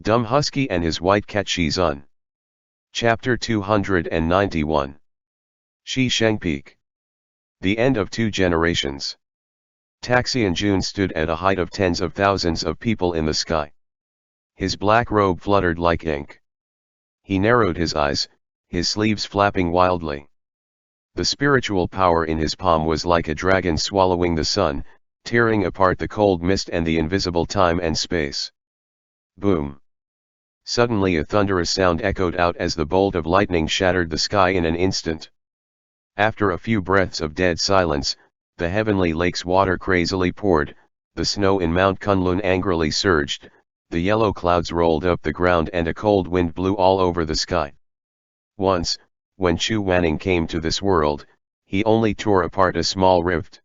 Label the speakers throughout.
Speaker 1: Dumb Husky and his white cat Shizun. Chapter 291. Shi Shengpeak. The end of two generations. Taxianjun stood at a height of tens of thousands of people in the sky. His black robe fluttered like ink. He narrowed his eyes, his sleeves flapping wildly. The spiritual power in his palm was like a dragon swallowing the sun, tearing apart the cold mist and the invisible time and space. Boom! Suddenly a thunderous sound echoed out as the bolt of lightning shattered the sky in an instant. After a few breaths of dead silence, the heavenly lake's water crazily poured, the snow in Mount Kunlun angrily surged, the yellow clouds rolled up the ground and a cold wind blew all over the sky. Once, when Chu Wanning came to this world, he only tore apart a small rift.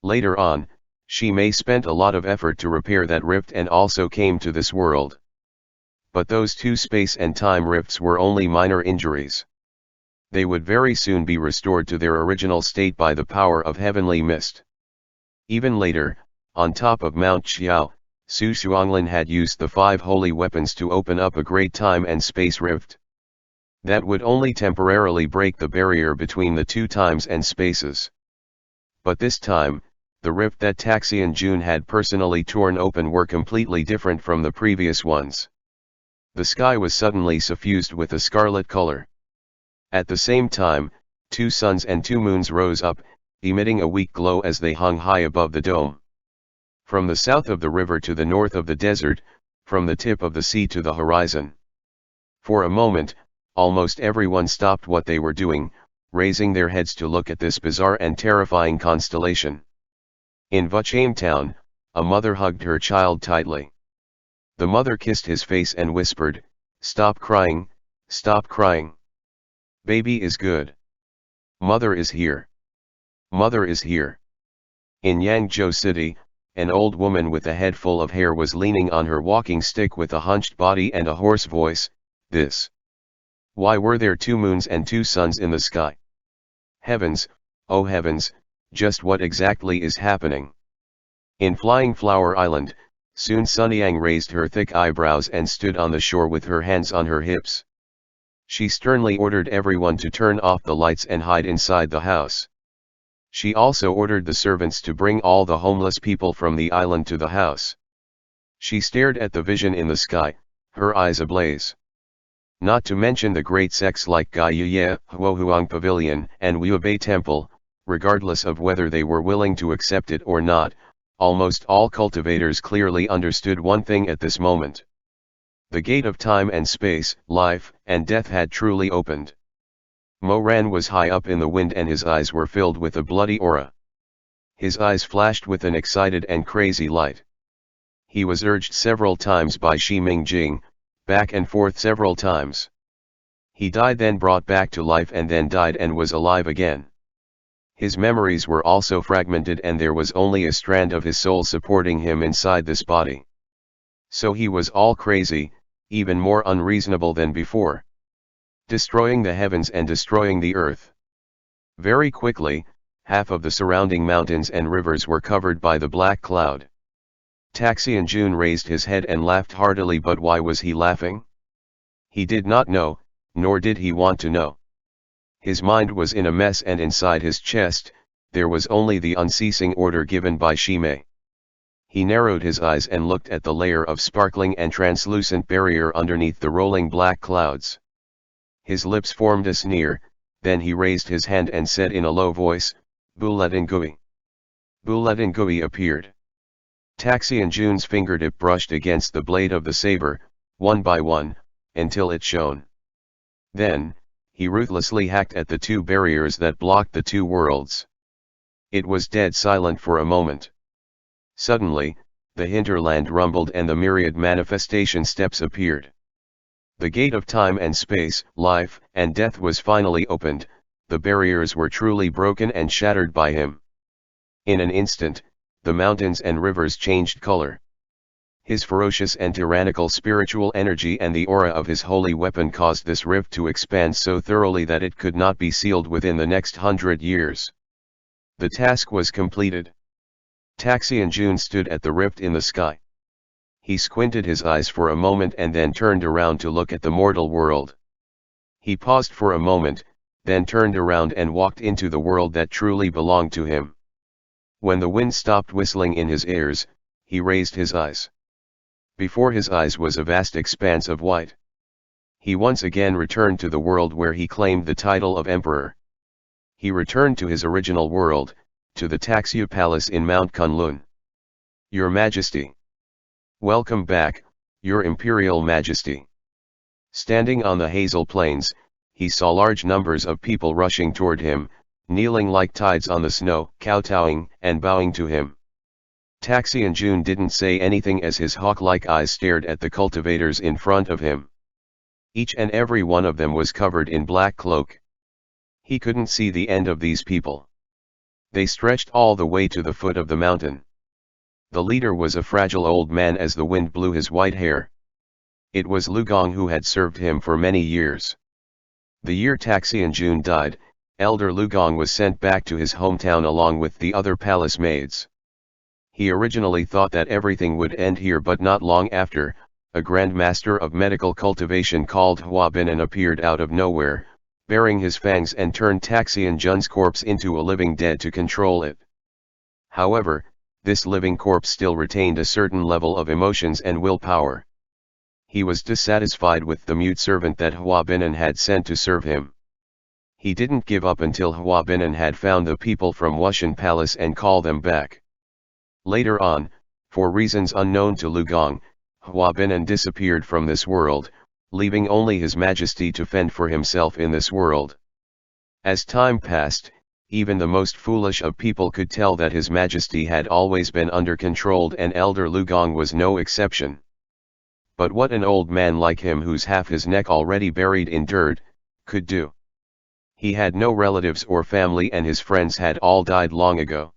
Speaker 1: Later on, Shi Mei spent a lot of effort to repair that rift and also came to this world. But those two space and time rifts were only minor injuries. They would very soon be restored to their original state by the power of heavenly mist. Even later, on top of Mount Xiao, Su Xuanglin had used the 5 holy weapons to open up a great time and space rift. That would only temporarily break the barrier between the two times and spaces. But this time, the rift that Taxianjun had personally torn open were completely different from the previous ones. The sky was suddenly suffused with a scarlet color. At the same time, 2 suns and 2 moons rose up, emitting a weak glow as they hung high above the dome. From the south of the river to the north of the desert, from the tip of the sea to the horizon. For a moment, almost everyone stopped what they were doing, raising their heads to look at this bizarre and terrifying constellation. In Vuchame town, a mother hugged her child tightly. The mother kissed his face and whispered, "Stop crying, stop crying. Baby is good. Mother is here. Mother is here." In Yangzhou City, an old woman with a head full of hair was leaning on her walking stick with a hunched body and a hoarse voice, "This. Why were there 2 moons and 2 suns in the sky? Heavens, oh heavens, just what exactly is happening?" In Flying Flower Island, Sun Sunyang raised her thick eyebrows and stood on the shore with her hands on her hips. She sternly ordered everyone to turn off the lights and hide inside the house. She also ordered the servants to bring all the homeless people from the island to the house. She stared at the vision in the sky, her eyes ablaze. Not to mention the great sects like Gaiye, Huohuang Pavilion, and Wuobei Temple, regardless of whether they were willing to accept it or not, almost all cultivators clearly understood one thing at this moment. The gate of time and space, life, and death had truly opened. Mo Ran was high up in the wind and his eyes were filled with a bloody aura. His eyes flashed with an excited and crazy light. He was urged several times by Shi Mingjing, back and forth several times. He died, then brought back to life, and then died and was alive again. His memories were also fragmented and there was only a strand of his soul supporting him inside this body. So he was all crazy, even more unreasonable than before. Destroying the heavens and destroying the earth. Very quickly, half of the surrounding mountains and rivers were covered by the black cloud. Taxianjun raised his head and laughed heartily, but why was he laughing? He did not know, nor did he want to know. His mind was in a mess and inside his chest, there was only the unceasing order given by Shi Mei. He narrowed his eyes and looked at the layer of sparkling and translucent barrier underneath the rolling black clouds. His lips formed a sneer, then he raised his hand and said in a low voice, "Buletengui." Buletengui appeared. Taxianjun's fingertip brushed against the blade of the saber, one by one, until it shone. Then, he ruthlessly hacked at the 2 barriers that blocked the 2 worlds. It was dead silent for a moment. Suddenly, the hinterland rumbled and the myriad manifestation steps appeared. The gate of time and space, life, and death was finally opened, the barriers were truly broken and shattered by him. In an instant, the mountains and rivers changed color. His ferocious and tyrannical spiritual energy and the aura of his holy weapon caused this rift to expand so thoroughly that it could not be sealed within the next 100 years. The task was completed. Taxianjun stood at the rift in the sky. He squinted his eyes for a moment and then turned around to look at the mortal world. He paused for a moment, then turned around and walked into the world that truly belonged to him. When the wind stopped whistling in his ears, he raised his eyes. Before his eyes was a vast expanse of white. He once again returned to the world where he claimed the title of emperor. He returned to his original world, to the Taxia Palace in Mount Kunlun. Your Majesty. Welcome back, Your Imperial Majesty. Standing on the hazel plains, he saw large numbers of people rushing toward him, kneeling like tides on the snow, kowtowing and bowing to him. Taxian Jun didn't say anything as his hawk-like eyes stared at the cultivators in front of him. Each and every one of them was covered in black cloak. He couldn't see the end of these people. They stretched all the way to the foot of the mountain. The leader was a fragile old man as the wind blew his white hair. It was Lu Gong who had served him for many years. The year Taxian Jun died, elder Lu Gong was sent back to his hometown along with the other palace maids. He originally thought that everything would end here, but not long after, a grand master of medical cultivation called Hua Binan appeared out of nowhere, baring his fangs and turned Taxian Jun's corpse into a living dead to control it. However, this living corpse still retained a certain level of emotions and willpower. He was dissatisfied with the mute servant that Hua Binan had sent to serve him. He didn't give up until Hua Binan had found the people from Wushan Palace and called them back. Later on, for reasons unknown to Lu Gong, Hua Binan disappeared from this world, leaving only His Majesty to fend for himself in this world. As time passed, even the most foolish of people could tell that His Majesty had always been under control, and elder Lu Gong was no exception. But what an old man like him, whose half his neck already buried in dirt, could do? He had no relatives or family, and his friends had all died long ago.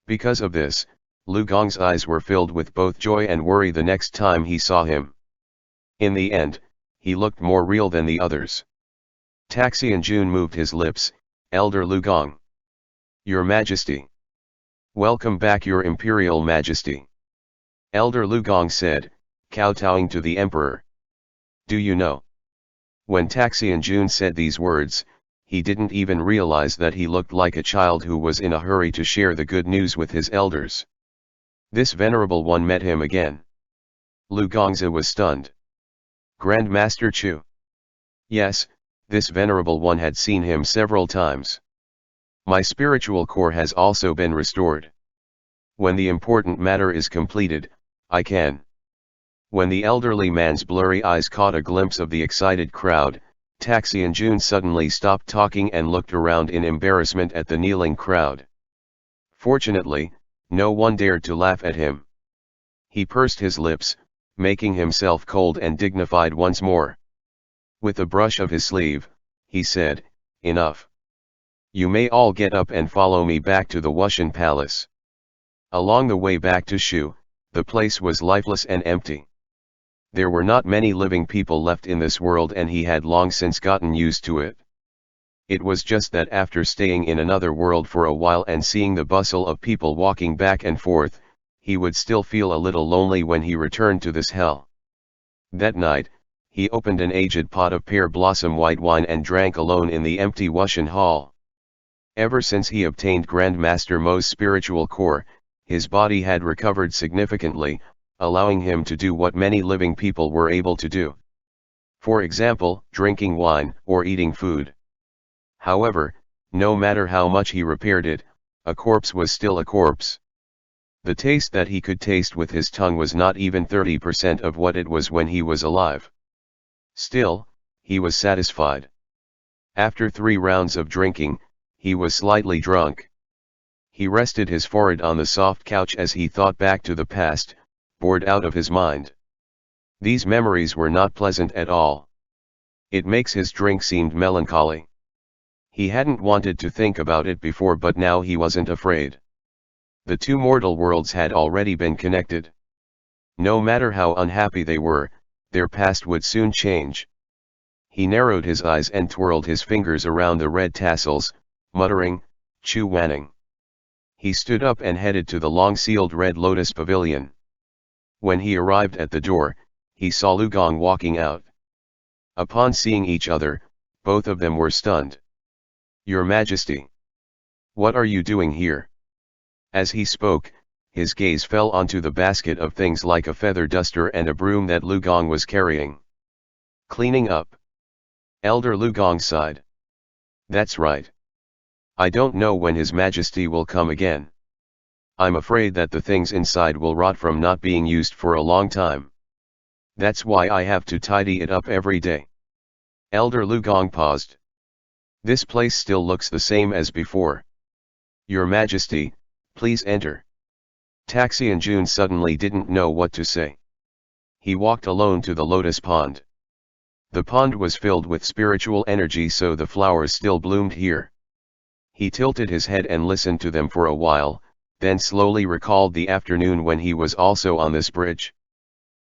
Speaker 1: Because of this, Lu Gong's eyes were filled with both joy and worry the next time he saw him. In the end, he looked more real than the others. Taxian Jun moved his lips. Elder Lu Gong. Your Majesty. Welcome back, Your Imperial Majesty. Elder Lu Gong said, kowtowing to the emperor. Do you know? When Taxian Jun said these words, he didn't even realize that he looked like a child who was in a hurry to share the good news with his elders. This venerable one met him again. Lu Gongzi was stunned. Grand Master Chu. Yes, this venerable one had seen him several times. My spiritual core has also been restored. When the important matter is completed, I can. When the elderly man's blurry eyes caught a glimpse of the excited crowd, Taxian Jun suddenly stopped talking and looked around in embarrassment at the kneeling crowd. Fortunately, no one dared to laugh at him. He pursed his lips, making himself cold and dignified once more. With a brush of his sleeve, he said, Enough. You may all get up and follow me back to the Wushan Palace. Along the way back to Shu, the place was lifeless and empty. There were not many living people left in this world, and he had long since gotten used to it. It was just that after staying in another world for a while and seeing the bustle of people walking back and forth, he would still feel a little lonely when he returned to this hell. That night, he opened an aged pot of pear blossom white wine and drank alone in the empty Wushan hall. Ever since he obtained Grand Master Mo's spiritual core, his body had recovered significantly, allowing him to do what many living people were able to do. For example, drinking wine or eating food. However, no matter how much he repaired it, a corpse was still a corpse. The taste that he could taste with his tongue was not even 30% of what it was when he was alive. Still, he was satisfied. After 3 rounds of drinking, he was slightly drunk. He rested his forehead on the soft couch as he thought back to the past, bored out of his mind. These memories were not pleasant at all. It makes his drink seemed melancholy. He hadn't wanted to think about it before, but now he wasn't afraid. The 2 mortal worlds had already been connected. No matter how unhappy they were, their past would soon change. He narrowed his eyes and twirled his fingers around the red tassels, muttering, Chu Wanning. He stood up and headed to the long-sealed Red Lotus Pavilion. When he arrived at the door, he saw Lu Gong walking out. Upon seeing each other, both of them were stunned. "Your Majesty! What are you doing here?" As he spoke, his gaze fell onto the basket of things like a feather duster and a broom that Lu Gong was carrying. "Cleaning up." Elder Lu Gong sighed. "That's right. I don't know when His Majesty will come again. I'm afraid that the things inside will rot from not being used for a long time. That's why I have to tidy it up every day." Elder Lu Gong paused. "This place still looks the same as before. Your Majesty, please enter." Taxian Jun suddenly didn't know what to say. He walked alone to the lotus pond. The pond was filled with spiritual energy, so the flowers still bloomed here. He tilted his head and listened to them for a while, then slowly recalled the afternoon when he was also on this bridge.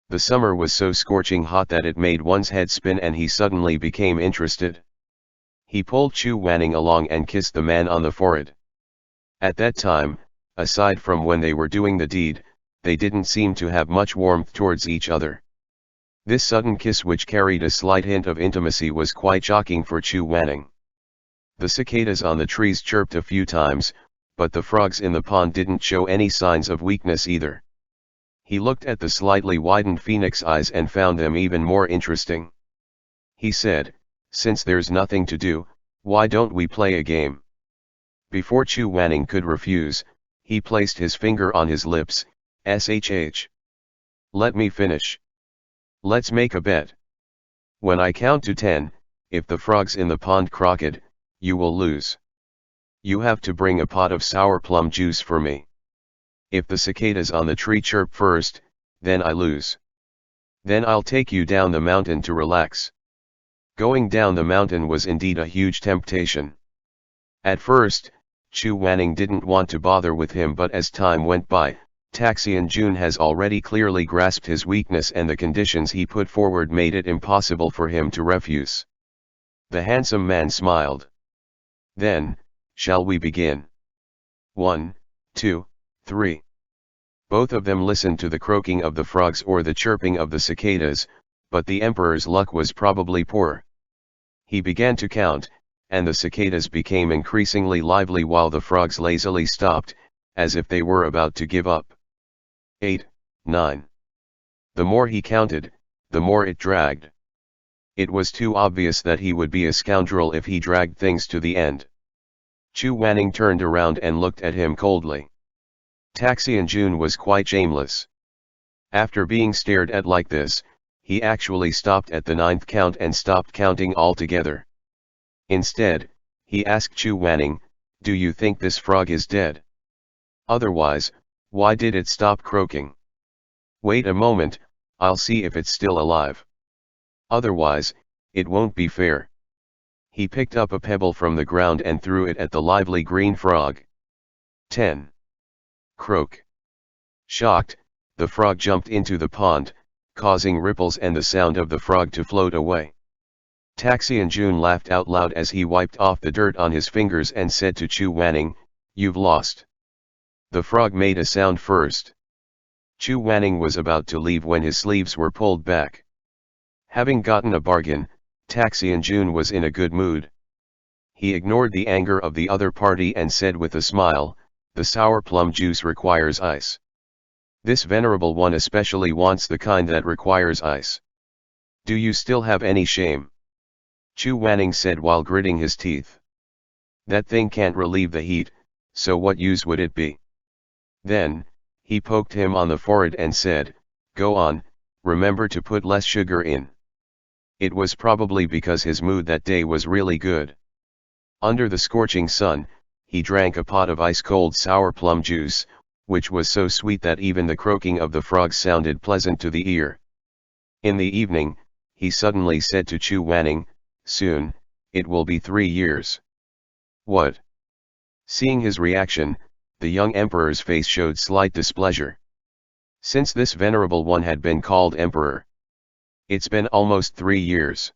Speaker 1: The summer was so scorching hot that it made one's head spin, and he suddenly became interested. He pulled Chu Wanning along and kissed the man on the forehead. At that time, aside from when they were doing the deed, they didn't seem to have much warmth towards each other. This sudden kiss, which carried a slight hint of intimacy, was quite shocking for Chu Wanning. The cicadas on the trees chirped a few times, but the frogs in the pond didn't show any signs of weakness either. He looked at the slightly widened phoenix eyes and found them even more interesting. He said, "Since there's nothing to do, why don't we play a game?" Before Chu Wanning could refuse, he placed his finger on his lips. "Shh. Let me finish. Let's make a bet. When I count to 10, if the frogs in the pond croaked, you will lose. You have to bring a pot of sour plum juice for me. If the cicadas on the tree chirp first, then I lose. Then I'll take you down the mountain to relax." Going down the mountain was indeed a huge temptation. At first, Chu Wanning didn't want to bother with him, but as time went by, Taxian Jun has already clearly grasped his weakness, and the conditions he put forward made it impossible for him to refuse. The handsome man smiled. "Then, shall we begin? 1, 2, 3. Both of them listened to the croaking of the frogs or the chirping of the cicadas, but the emperor's luck was probably poor. He began to count, and the cicadas became increasingly lively while the frogs lazily stopped, as if they were about to give up. 8, 9. The more he counted, the more it dragged. It was too obvious that he would be a scoundrel if he dragged things to the end. Chu Wanning turned around and looked at him coldly. Taxian Jun was quite shameless. After being stared at like this, he actually stopped at the 9th count and stopped counting altogether. Instead, he asked Chu Wanning, "Do you think this frog is dead? Otherwise, why did it stop croaking? Wait a moment, I'll see if it's still alive. Otherwise, it won't be fair." He picked up a pebble from the ground and threw it at the lively green frog. 10. Croak. Shocked, the frog jumped into the pond, causing ripples and the sound of the frog to float away. Taxian Jun laughed out loud as he wiped off the dirt on his fingers and said to Chu Wanning, "You've lost." The frog made a sound first. Chu Wanning was about to leave when his sleeves were pulled back. Having gotten a bargain, Taxian Jun was in a good mood. He ignored the anger of the other party and said with a smile, "The sour plum juice requires ice. This venerable one especially wants the kind that requires ice. Do you still have any shame?" Chu Wanning said while gritting his teeth. "That thing can't relieve the heat, so what use would it be?" Then, he poked him on the forehead and said, "Go on, remember to put less sugar in." It was probably because his mood that day was really good. Under the scorching sun, he drank a pot of ice-cold sour plum juice, which was so sweet that even the croaking of the frogs sounded pleasant to the ear. In the evening, he suddenly said to Chu Wanning, "Soon, it will be 3 years. What?" Seeing his reaction, the young emperor's face showed slight displeasure. Since this venerable one had been called emperor, it's been almost 3 years.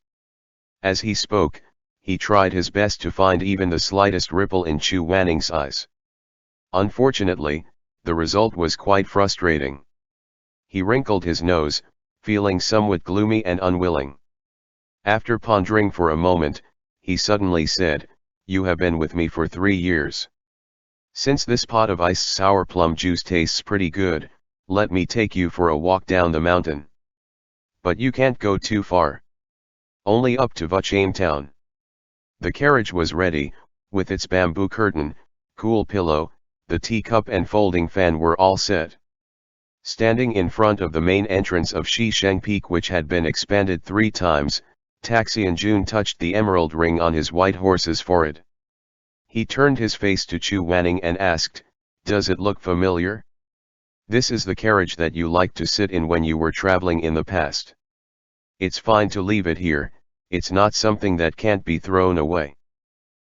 Speaker 1: As he spoke, he tried his best to find even the slightest ripple in Chu Wanning's eyes. Unfortunately, the result was quite frustrating. He wrinkled his nose, feeling somewhat gloomy and unwilling. After pondering for a moment, he suddenly said, "You have been with me for 3 years. Since this pot of iced sour plum juice tastes pretty good, let me take you for a walk down the mountain. But you can't go too far. Only up to Vuchame town." The carriage was ready, with its bamboo curtain, cool pillow, the teacup and folding fan were all set. Standing in front of the main entrance of Shizun Peak, which had been expanded 3 times, Taxian Jun touched the emerald ring on his white horse's forehead. He turned his face to Chu Wanning and asked, "Does it look familiar? This is the carriage that you liked to sit in when you were traveling in the past. It's fine to leave it here, it's not something that can't be thrown away."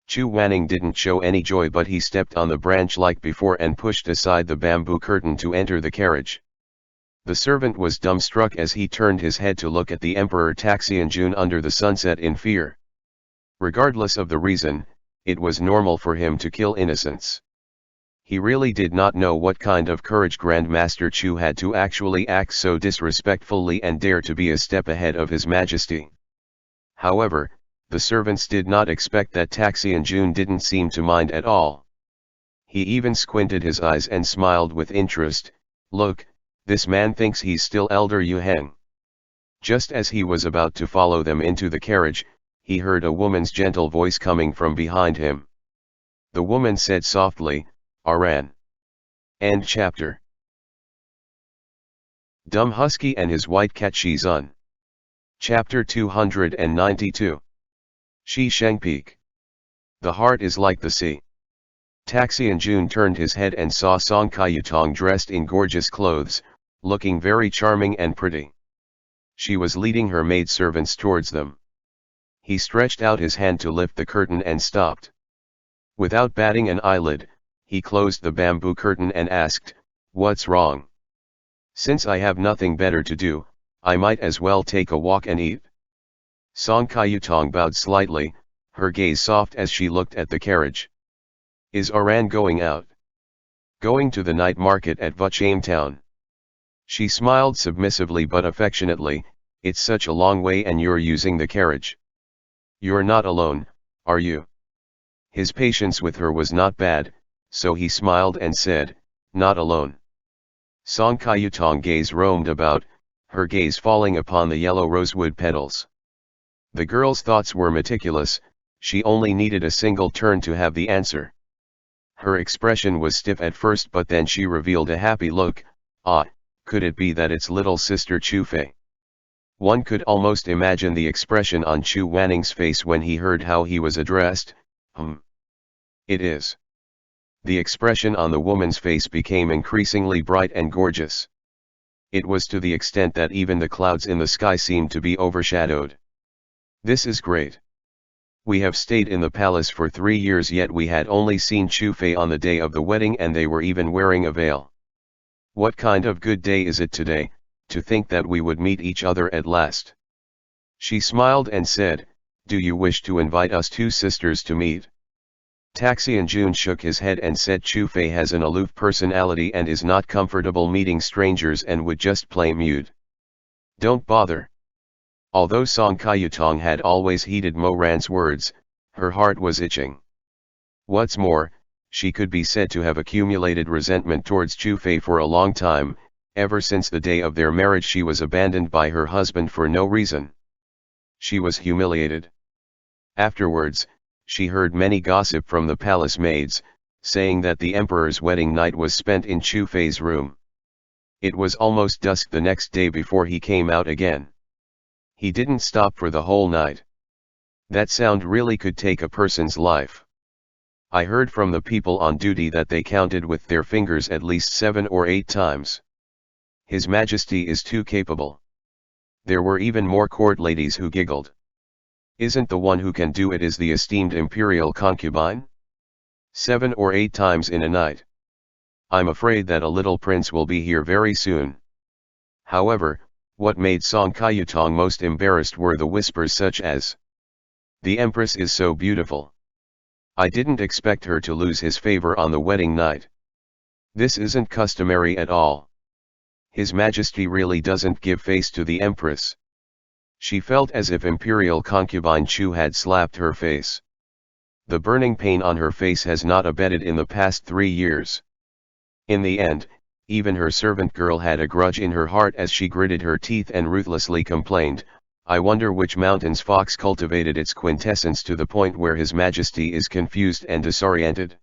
Speaker 1: Chu Wanning didn't show any joy, but he stepped on the branch like before and pushed aside the bamboo curtain to enter the carriage. The servant was dumbstruck as he turned his head to look at the Emperor Taxian Jun under the sunset in fear. Regardless of the reason, it was normal for him to kill innocents. He really did not know what kind of courage Grandmaster Chu had to actually act so disrespectfully and dare to be a step ahead of His Majesty. However, the servants did not expect that Taxian Jun didn't seem to mind at all. He even squinted his eyes and smiled with interest. "Look, this man thinks he's still Elder Yu Heng." Just as he was about to follow them into the carriage, he heard a woman's gentle voice coming from behind him. The woman said softly, "Aran." End chapter. Dumb Husky and his white cat Shizun. Chapter 292. Shizun Peak. The heart is like the sea. Taxian Jun turned his head and saw Song Kayutong dressed in gorgeous clothes, looking very charming and pretty. She was leading her maidservants towards them. He stretched out his hand to lift the curtain and stopped. Without batting an eyelid, he closed the bamboo curtain and asked, "What's wrong?" "Since I have nothing better to do, I might as well take a walk and eat." Song Kayutong bowed slightly, her gaze soft as she looked at the carriage. "Is Aran going out?" "Going to the night market at Vuchame town." She smiled submissively but affectionately. "It's such a long way and you're using the carriage. You're not alone, are you?" His patience with her was not bad, so he smiled and said, "Not alone." Song Kayutong gaze roamed about, her gaze falling upon the yellow rosewood petals. The girl's thoughts were meticulous, she only needed a single turn to have the answer. Her expression was stiff at first, but then she revealed a happy look. "Ah, could it be that it's little sister Chu Fei?" One could almost imagine the expression on Chu Wanning's face when he heard how he was addressed. It is." The expression on the woman's face became increasingly bright and gorgeous. It was to the extent that even the clouds in the sky seemed to be overshadowed. "This is great. We have stayed in the palace for 3 years, yet we had only seen Chu Fei on the day of the wedding, and they were even wearing a veil. What kind of good day is it today, to think that we would meet each other at last." She smiled and said, "Do you wish to invite us 2 sisters to meet?" Taxian Jun shook his head and said Chu Fei has an aloof personality and is not comfortable meeting strangers and would just play mute. "Don't bother." Although Song Kayutong had always heeded Mo Ran's words, her heart was itching. What's more, she could be said to have accumulated resentment towards Chu Fei for a long time. Ever since the day of their marriage she was abandoned by her husband for no reason. She was humiliated. Afterwards, she heard many gossip from the palace maids, saying that the emperor's wedding night was spent in Chu Fei's room. It was almost dusk the next day before he came out again. He didn't stop for the whole night. That sound really could take a person's life. I heard from the people on duty that they counted with their fingers at least 7 or 8 times. His Majesty is too capable. There were even more court ladies who giggled. Isn't the one who can do it is the esteemed imperial concubine? 7 or 8 times in a night. I'm afraid that a little prince will be here very soon. However, what made Song Kayutong most embarrassed were the whispers such as, "The Empress is so beautiful. I didn't expect her to lose his favor on the wedding night. This isn't customary at all. His Majesty really doesn't give face to the Empress. She felt as if imperial concubine Chu had slapped her face. The burning pain on her face has not abated in the past 3 years. In the end, even her servant girl had a grudge in her heart as she gritted her teeth and ruthlessly complained, "I wonder which mountain's fox cultivated its quintessence to the point where His Majesty is confused and disoriented."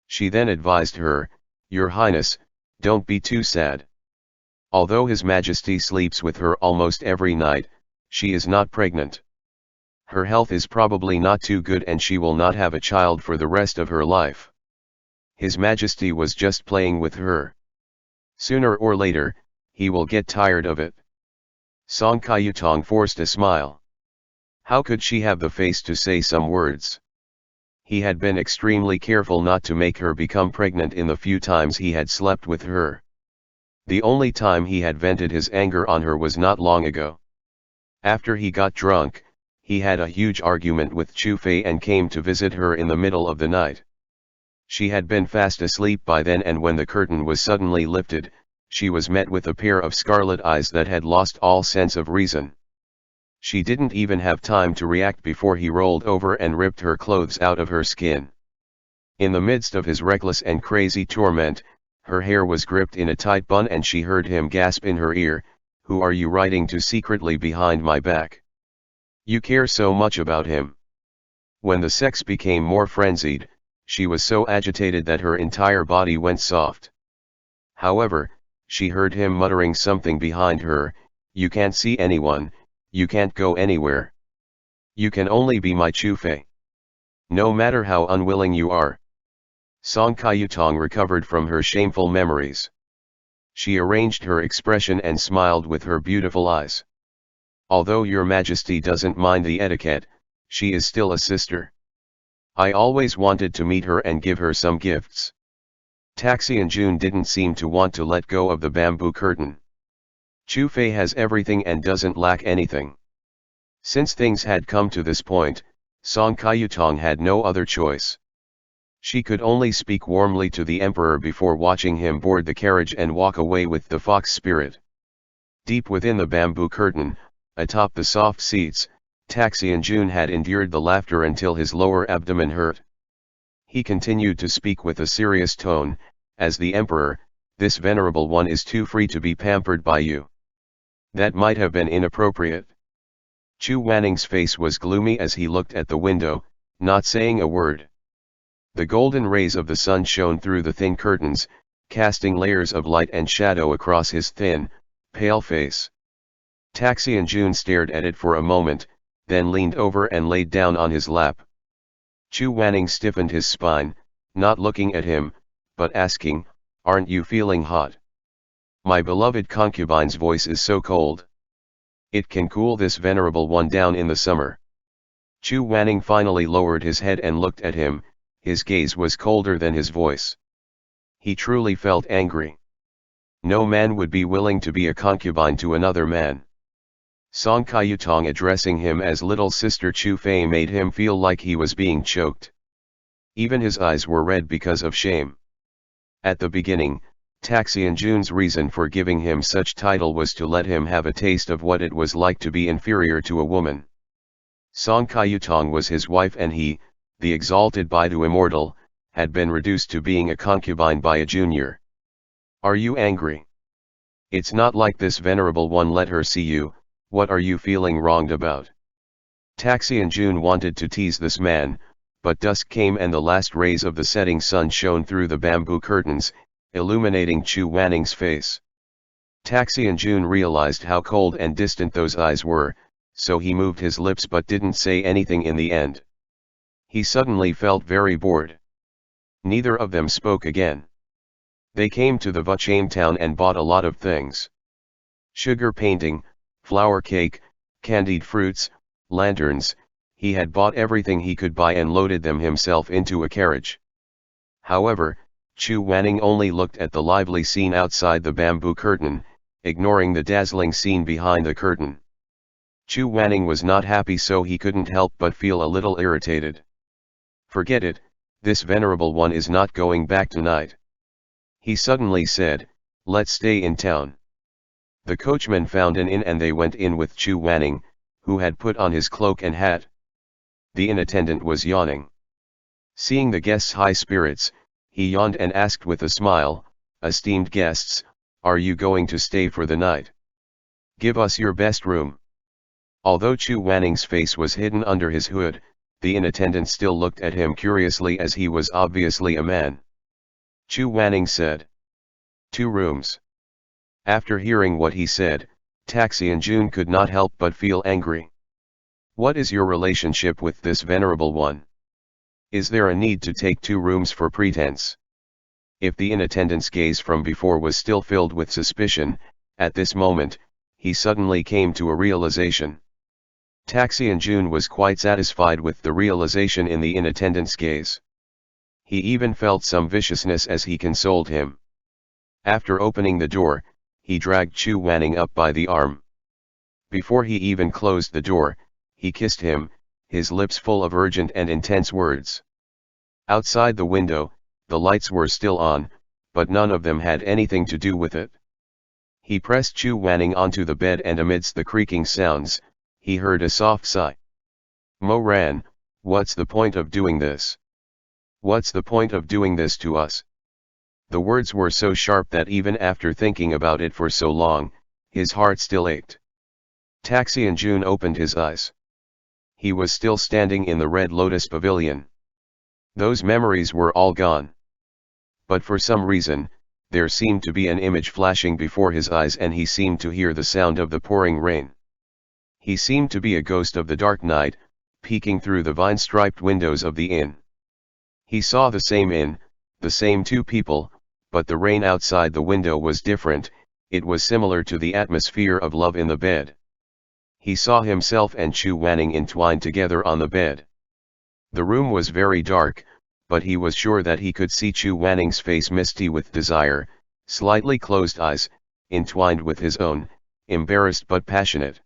Speaker 1: She then advised her, "Your Highness, don't be too sad. Although His Majesty sleeps with her almost every night, she is not pregnant. Her health is probably not too good and she will not have a child for the rest of her life. His Majesty was just playing with her. Sooner or later, he will get tired of it." Song Kayutong forced a smile. How could she have the face to say some words? He had been extremely careful not to make her become pregnant in the few times he had slept with her. The only time he had vented his anger on her was not long ago. After he got drunk, he had a huge argument with Chu Fei and came to visit her in the middle of the night. She had been fast asleep by then, and when the curtain was suddenly lifted, she was met with a pair of scarlet eyes that had lost all sense of reason. She didn't even have time to react before he rolled over and ripped her clothes out of her skin. In the midst of his reckless and crazy torment, her hair was gripped in a tight bun and she heard him gasp in her ear, "Who are you writing to secretly behind my back? You care so much about him." When the sex became more frenzied, she was so agitated that her entire body went soft. However, she heard him muttering something behind her, "You can't see anyone, you can't go anywhere. You can only be my Chu Fei. No matter how unwilling you are." Song Kayutong recovered from her shameful memories. She arranged her expression and smiled with her beautiful eyes. "Although your Majesty doesn't mind the etiquette, she is still a sister. I always wanted to meet her and give her some gifts." Taxi and June didn't seem to want to let go of the bamboo curtain. Chu Fei has everything and doesn't lack anything. Since things had come to this point, Song Kayutong had no other choice. She could only speak warmly to the emperor before watching him board the carriage and walk away with the fox spirit. Deep within the bamboo curtain, atop the soft seats, Taxi and June had endured the laughter until his lower abdomen hurt. He continued to speak with a serious tone, "As the emperor, this venerable one is too free to be pampered by you. That might have been inappropriate." Chu Wanning's face was gloomy as he looked at the window, not saying a word. The golden rays of the sun shone through the thin curtains, casting layers of light and shadow across his thin, pale face. Taxi and June stared at it for a moment, then leaned over and laid down on his lap. Chu Wanning stiffened his spine, not looking at him, but asking, "Aren't you feeling hot? My beloved concubine's voice is so cold. It can cool this venerable one down in the summer." Chu Wanning finally lowered his head and looked at him. His gaze was colder than his voice. He truly felt angry. No man would be willing to be a concubine to another man. Song Kayutong addressing him as little sister Chu Fei made him feel like he was being choked. Even his eyes were red because of shame. At the beginning, Taxi and June's reason for giving him such title was to let him have a taste of what it was like to be inferior to a woman. Song Kayutong was his wife and he, the exalted Baidu immortal, had been reduced to being a concubine by a junior. "Are you angry? It's not like this venerable one let her see you. What are you feeling wronged about?" Taxi and June wanted to tease this man, but dusk came and the last rays of the setting sun shone through the bamboo curtains, illuminating Chu Wanning's face. Taxi and June realized how cold and distant those eyes were, so he moved his lips but didn't say anything in the end. He suddenly felt very bored. Neither of them spoke again. They came to the Vuchame town and bought a lot of things. Sugar painting, flour cake, candied fruits, lanterns. He had bought everything he could buy and loaded them himself into a carriage. However, Chu Wanning only looked at the lively scene outside the bamboo curtain, ignoring the dazzling scene behind the curtain. Chu Wanning was not happy, so he couldn't help but feel a little irritated. "Forget it, this venerable one is not going back tonight," he suddenly said. "Let's stay in town." The coachman found an inn and they went in with Chu Wanning, who had put on his cloak and hat. The inn attendant was yawning. Seeing the guests' high spirits, he yawned and asked with a smile, "Esteemed guests, are you going to stay for the night? Give us your best room." Although Chu Wanning's face was hidden under his hood, the inn attendant still looked at him curiously as he was obviously a man. Chu Wanning said, "2 rooms." After hearing what he said, Taxi and June could not help but feel angry. What is your relationship with this venerable one? Is there a need to take 2 rooms for pretense? If the inn attendant's gaze from before was still filled with suspicion, at this moment, he suddenly came to a realization. Taxi and June was quite satisfied with the realization in the inn attendant's gaze. He even felt some viciousness as he consoled him. After opening the door, he dragged Chu Wanning up by the arm. Before he even closed the door, he kissed him, his lips full of urgent and intense words. Outside the window, the lights were still on, but none of them had anything to do with it. He pressed Chu Wanning onto the bed and amidst the creaking sounds, he heard a soft sigh. "Mo Ran, what's the point of doing this? What's the point of doing this to us?" The words were so sharp that even after thinking about it for so long, his heart still ached. Taxi and June opened his eyes. He was still standing in the Red Lotus Pavilion. Those memories were all gone. But for some reason, there seemed to be an image flashing before his eyes and he seemed to hear the sound of the pouring rain. He seemed to be a ghost of the dark night, peeking through the vine-striped windows of the inn. He saw the same inn, the same 2 people, but the rain outside the window was different. It was similar to the atmosphere of love in the bed. He saw himself and Chu Wanning entwined together on the bed. The room was very dark, but he was sure that he could see Chu Wanning's face misty with desire, slightly closed eyes, entwined with his own, embarrassed but passionate.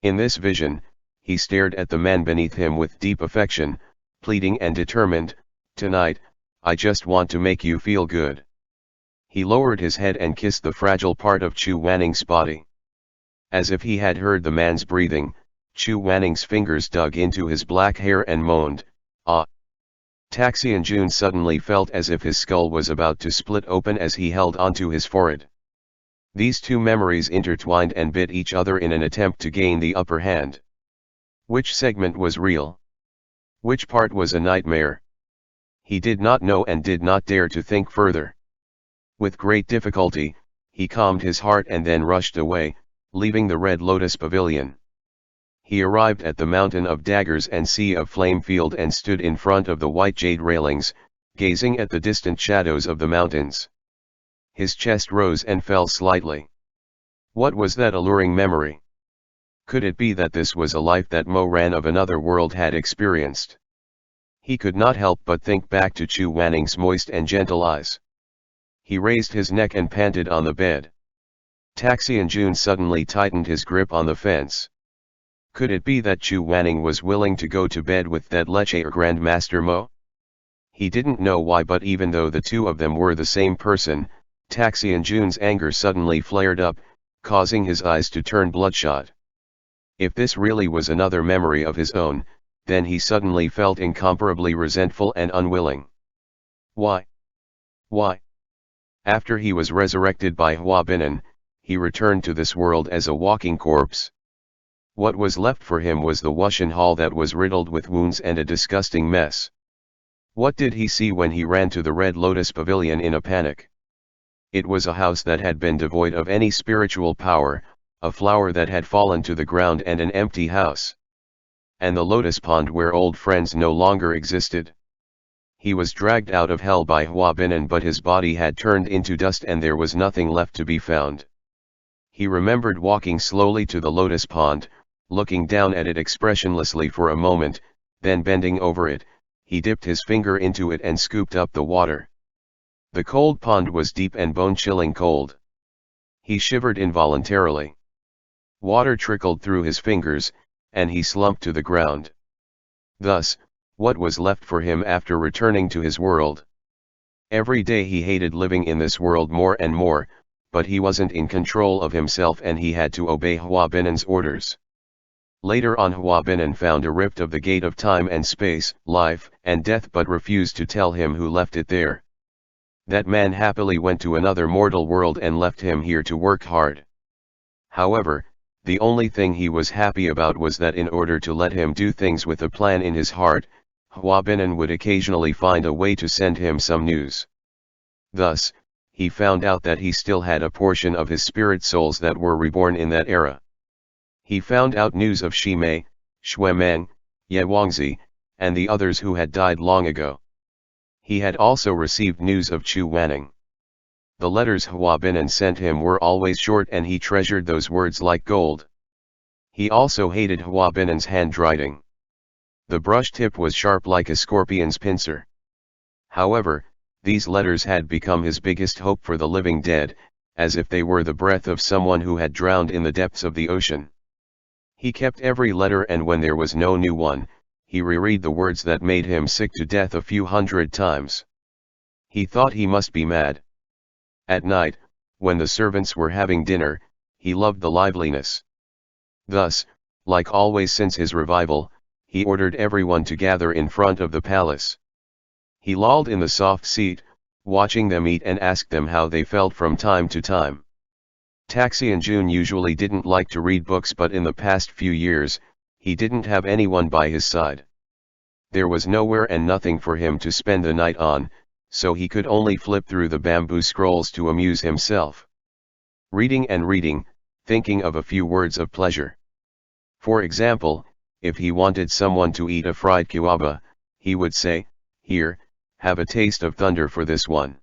Speaker 1: In this vision, he stared at the man beneath him with deep affection, pleading and determined, "Tonight, I just want to make you feel good." He lowered his head and kissed the fragile part of Chu Wanning's body. As if he had heard the man's breathing, Chu Wanning's fingers dug into his black hair and moaned, "Ah." Taxi and June suddenly felt as if his skull was about to split open as he held onto his forehead. These 2 memories intertwined and bit each other in an attempt to gain the upper hand. Which segment was real? Which part was a nightmare? He did not know and did not dare to think further. With great difficulty, he calmed his heart and then rushed away, leaving the Red Lotus Pavilion. He arrived at the Mountain of Daggers and Sea of Flame field and stood in front of the white jade railings, gazing at the distant shadows of the mountains. His chest rose and fell slightly. What was that alluring memory? Could it be that this was a life that Mo Ran of another world had experienced? He could not help but think back to Chu Wanning's moist and gentle eyes. He raised his neck and panted on the bed. Taxi and June suddenly tightened his grip on the fence. Could it be that Chu Wanning was willing to go to bed with that Leche or Grandmaster Mo? He didn't know why, but even though the 2 of them were the same person, Taxi and June's anger suddenly flared up, causing his eyes to turn bloodshot. If this really was another memory of his own, then he suddenly felt incomparably resentful and unwilling. Why? Why? After he was resurrected by Hua Binan, he returned to this world as a walking corpse. What was left for him was the Wushan Hall that was riddled with wounds and a disgusting mess. What did he see when he ran to the Red Lotus Pavilion in a panic? It was a house that had been devoid of any spiritual power, a flower that had fallen to the ground and an empty house. And the lotus pond where old friends no longer existed. He was dragged out of hell by Hua Binan, but his body had turned into dust and there was nothing left to be found. He remembered walking slowly to the lotus pond, looking down at it expressionlessly for a moment, then bending over it, he dipped his finger into it and scooped up the water. The cold pond was deep and bone-chilling cold. He shivered involuntarily. Water trickled through his fingers, and he slumped to the ground. Thus, what was left for him after returning to his world? Every day he hated living in this world more and more, but he wasn't in control of himself and he had to obey Hua Binan's orders. Later on Hua Binan found a rift of the gate of time and space, life and death, but refused to tell him who left it there. That man happily went to another mortal world and left him here to work hard. However, the only thing he was happy about was that in order to let him do things with a plan in his heart, Hua Binan would occasionally find a way to send him some news. Thus, he found out that he still had a portion of his spirit souls that were reborn in that era. He found out news of Shi Mei, Xue Meng, Ye Wangzi, and the others who had died long ago. He had also received news of Chu Wanning. The letters Hua Binan sent him were always short and he treasured those words like gold. He also hated Hua Binan's handwriting. The brush tip was sharp like a scorpion's pincer. However, these letters had become his biggest hope for the living dead, as if they were the breath of someone who had drowned in the depths of the ocean. He kept every letter, and when there was no new one, he reread the words that made him sick to death a few hundred times. He thought he must be mad. At night, when the servants were having dinner, he loved the liveliness. Thus, like always since his revival, he ordered everyone to gather in front of the palace. He lolled in the soft seat, watching them eat, and asked them how they felt from time to time. Taxi and June usually didn't like to read books, but in the past few years, he didn't have anyone by his side. There was nowhere and nothing for him to spend the night on, so he could only flip through the bamboo scrolls to amuse himself. Reading and reading, thinking of a few words of pleasure. For example, if he wanted someone to eat a fried kiwaba, he would say, "Here, have a taste of thunder for this one."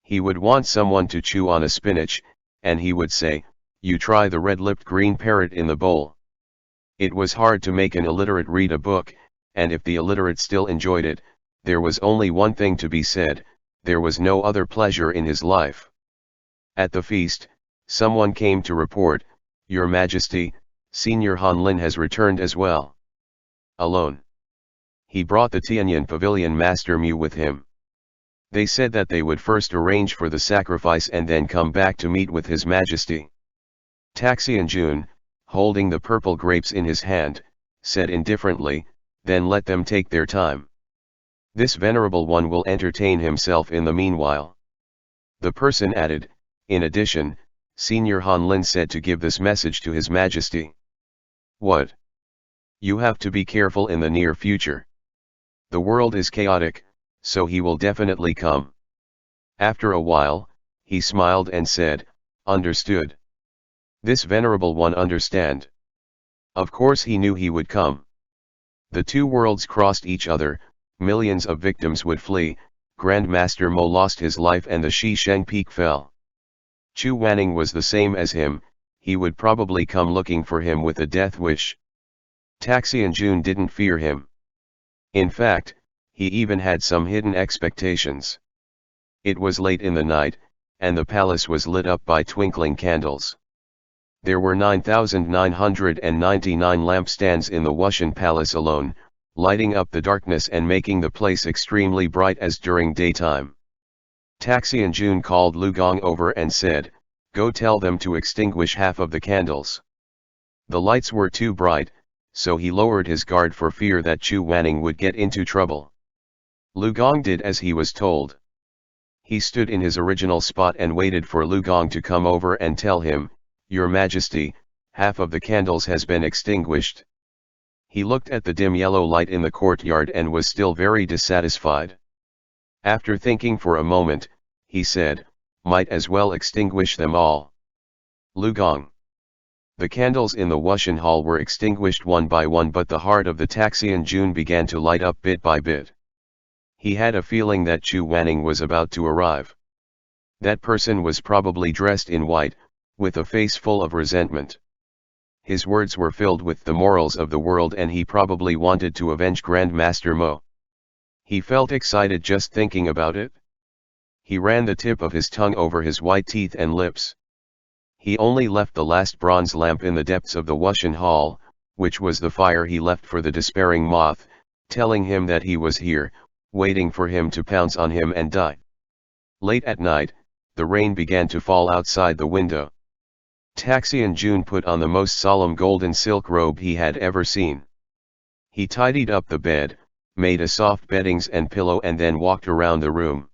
Speaker 1: He would want someone to chew on a spinach, and he would say, "You try the red-lipped green parrot in the bowl." It was hard to make an illiterate read a book, and if the illiterate still enjoyed it, there was only one thing to be said: there was no other pleasure in his life. At the feast, someone came to report, "Your Majesty, Senior Han Lin has returned as well." Alone. He brought the Tianyan Pavilion Master Mu with him. They said that they would first arrange for the sacrifice and then come back to meet with His Majesty. Taxi and June, holding the purple grapes in his hand, said indifferently, "Then let them take their time. This venerable one will entertain himself in the meanwhile." The person added, "In addition, Senior Han Lin said to give this message to His Majesty." "What?" "You have to be careful in the near future. The world is chaotic, so he will definitely come." After a while, he smiled and said, "Understood." This venerable one understand. Of course he knew he would come. The two worlds crossed each other, millions of victims would flee, Grand Master Mo lost his life and the Shisheng Peak fell. Chu Wanning was the same as him, he would probably come looking for him with a death wish. Taxi and June didn't fear him. In fact, he even had some hidden expectations. It was late in the night, and the palace was lit up by twinkling candles. There were 9,999 lampstands in the Wushan Palace alone, lighting up the darkness and making the place extremely bright as during daytime. Taxi and June called Lu Gong over and said, "Go tell them to extinguish half of the candles." The lights were too bright, so he lowered his guard for fear that Chu Wanning would get into trouble. Lu Gong did as he was told. He stood in his original spot and waited for Lu Gong to come over and tell him, "Your Majesty, half of the candles has been extinguished." He looked at the dim yellow light in the courtyard and was still very dissatisfied. After thinking for a moment, he said, "Might as well extinguish them all." Lu Gong. The candles in the Wushan Hall were extinguished one by one, but the heart of the Taxi and June began to light up bit by bit. He had a feeling that Chu Wanning was about to arrive. That person was probably dressed in white, with a face full of resentment. His words were filled with the morals of the world and he probably wanted to avenge Grand Master Mo. He felt excited just thinking about it. He ran the tip of his tongue over his white teeth and lips. He only left the last bronze lamp in the depths of the Wushan Hall, which was the fire he left for the despairing moth, telling him that he was here, waiting for him to pounce on him and die. Late at night, the rain began to fall outside the window. Taxi and June put on the most solemn golden silk robe he had ever seen. He tidied up the bed, made a soft beddings and pillow and then walked around the room.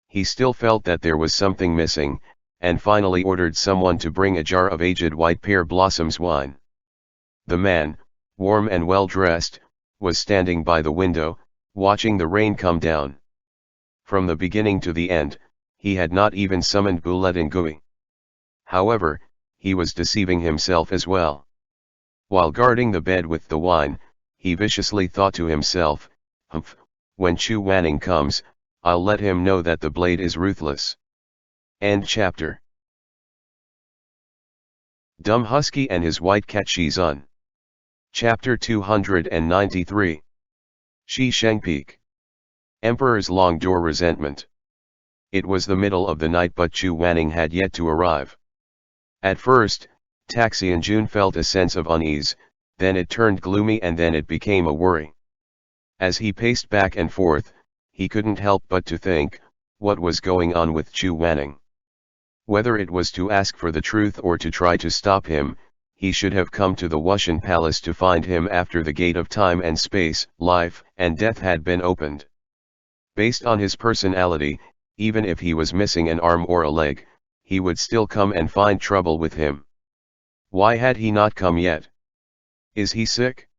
Speaker 1: He still felt that there was something missing, and finally ordered someone to bring a jar of aged white pear blossoms wine. The man, warm and well dressed, was standing by the window, watching the rain come down. From the beginning to the end, he had not even summoned Boulet and Gui. However, he was deceiving himself as well. While guarding the bed with the wine, he viciously thought to himself, "Humph, when Chu Wanning comes, I'll let him know that the blade is ruthless." End chapter. Dumb Husky and his white cat Shizun. Chapter 293. Shi Shangpeak. Emperor's long door resentment. It was the middle of the night but Chu Wanning had yet to arrive. At first, Taxi and June felt a sense of unease, then it turned gloomy and then it became a worry. As he paced back and forth, he couldn't help but to think, what was going on with Chu Wanning? Whether it was to ask for the truth or to try to stop him, he should have come to the Wushan Palace to find him after the gate of time and space, life and death had been opened. Based on his personality, even if he was missing an arm or a leg, he would still come and find trouble with him. Why had he not come yet? Is he sick?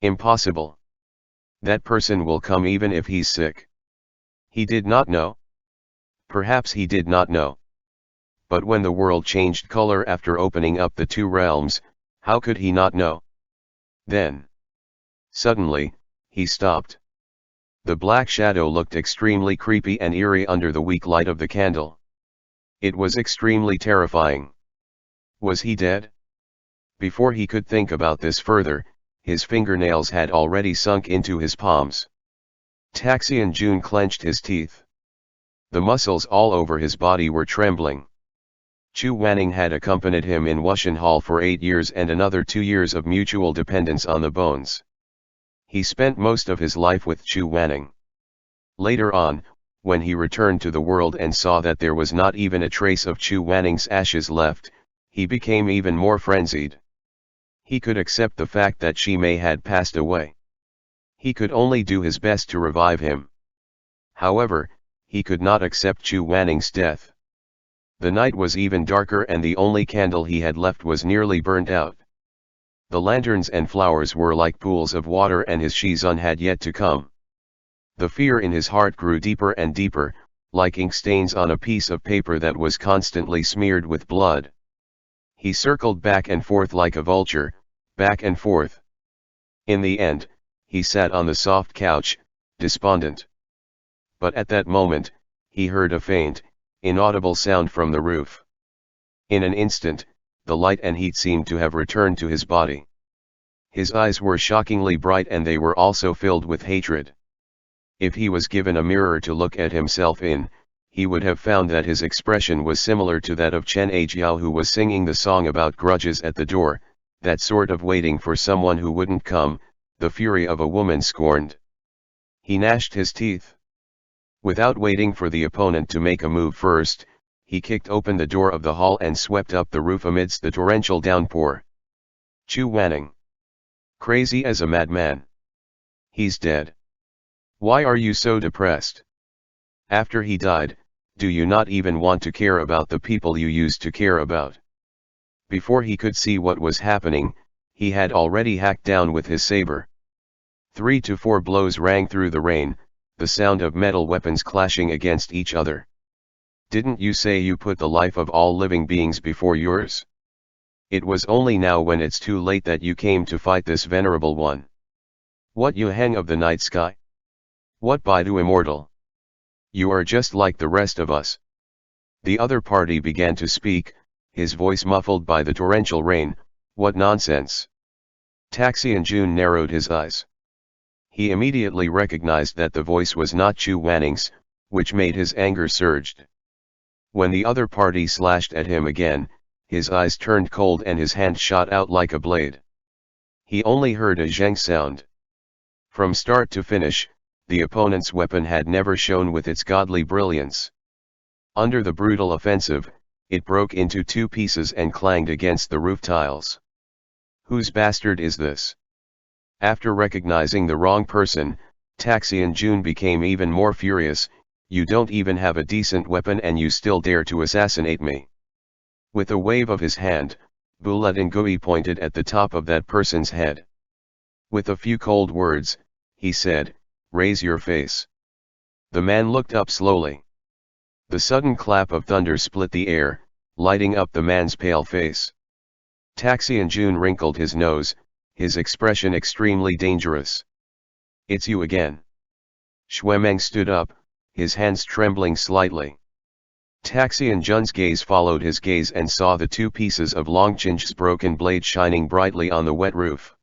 Speaker 1: Impossible. That person will come even if he's sick. He did not know. Perhaps he did not know. But when the world changed color after opening up the two realms, how could he not know? Then, suddenly, he stopped. The black shadow looked extremely creepy and eerie under the weak light of the candle. It was extremely terrifying. Was he dead? Before he could think about this further, his fingernails had already sunk into his palms. Taxi and June clenched his teeth. The muscles all over his body were trembling. Chu Wanning had accompanied him in Wushan Hall for 8 years and another 2 years of mutual dependence on the bones. He spent most of his life with Chu Wanning. Later on, when he returned to the world and saw that there was not even a trace of Chu Wanning's ashes left, he became even more frenzied. He could accept the fact that Shi Mei had passed away. He could only do his best to revive him. However, he could not accept Chu Wanning's death. The night was even darker and the only candle he had left was nearly burnt out. The lanterns and flowers were like pools of water and his Shizun had yet to come. The fear in his heart grew deeper and deeper, like ink stains on a piece of paper that was constantly smeared with blood. He circled back and forth like a vulture, back and forth. In the end, he sat on the soft couch, despondent. But at that moment, he heard a faint, inaudible sound from the roof. In an instant, the light and heat seemed to have returned to his body. His eyes were shockingly bright and they were also filled with hatred. If he was given a mirror to look at himself in, he would have found that his expression was similar to that of Chen Ajiao who was singing the song about grudges at the door, that sort of waiting for someone who wouldn't come, the fury of a woman scorned. He gnashed his teeth. Without waiting for the opponent to make a move first, he kicked open the door of the hall and swept up the roof amidst the torrential downpour. Chu Wanning. Crazy as a madman. He's dead. Why are you so depressed? After he died, do you not even want to care about the people you used to care about? Before he could see what was happening, he had already hacked down with his saber. 3 to 4 blows rang through the rain, the sound of metal weapons clashing against each other. Didn't you say you put the life of all living beings before yours? It was only now when it's too late that you came to fight this venerable one. What you hang of the night sky? What Baidu immortal? You are just like the rest of us. The other party began to speak, his voice muffled by the torrential rain. What nonsense. Taxi and June narrowed his eyes. He immediately recognized that the voice was not Chu Wanning's, which made his anger surged. When the other party slashed at him again, his eyes turned cold and his hand shot out like a blade. He only heard a zheng sound. From start to finish, the opponent's weapon had never shone with its godly brilliance. Under the brutal offensive, it broke into two pieces and clanged against the roof tiles. Whose bastard is this? After recognizing the wrong person, Taxian Jun became even more furious. You don't even have a decent weapon and you still dare to assassinate me. With a wave of his hand, Bulat Ngui pointed at the top of that person's head. With a few cold words, he said, "Raise your face." The man looked up slowly. The sudden clap of thunder split the air, lighting up the man's pale face. Taxian Jun wrinkled his nose, his expression extremely dangerous. "It's you again." Xuemeng stood up, his hands trembling slightly. Taxian Jun's gaze followed his gaze and saw the two pieces of Longchen's broken blade shining brightly on the wet roof.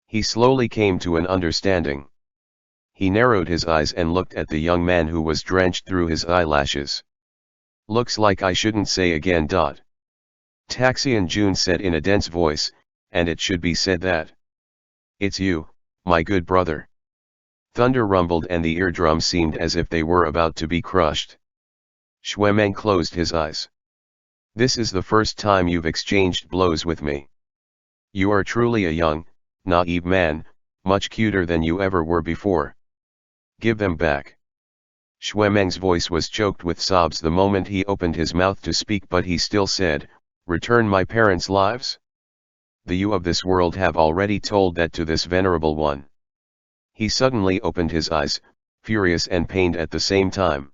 Speaker 1: He slowly came to an understanding. He narrowed his eyes and looked at the young man who was drenched through his eyelashes. "Looks like I shouldn't say again. Taxian Jun said in a dense voice, "And it should be said that. It's you, my good brother." Thunder rumbled and the eardrums seemed as if they were about to be crushed. Xuemeng closed his eyes. "This is the first time you've exchanged blows with me. You are truly a young, naive man, much cuter than you ever were before. Give them back." Xuemeng's voice was choked with sobs the moment he opened his mouth to speak, but he still said, "Return my parents' lives?" The you of this world have already told that to this venerable one. He suddenly opened his eyes, furious and pained at the same time.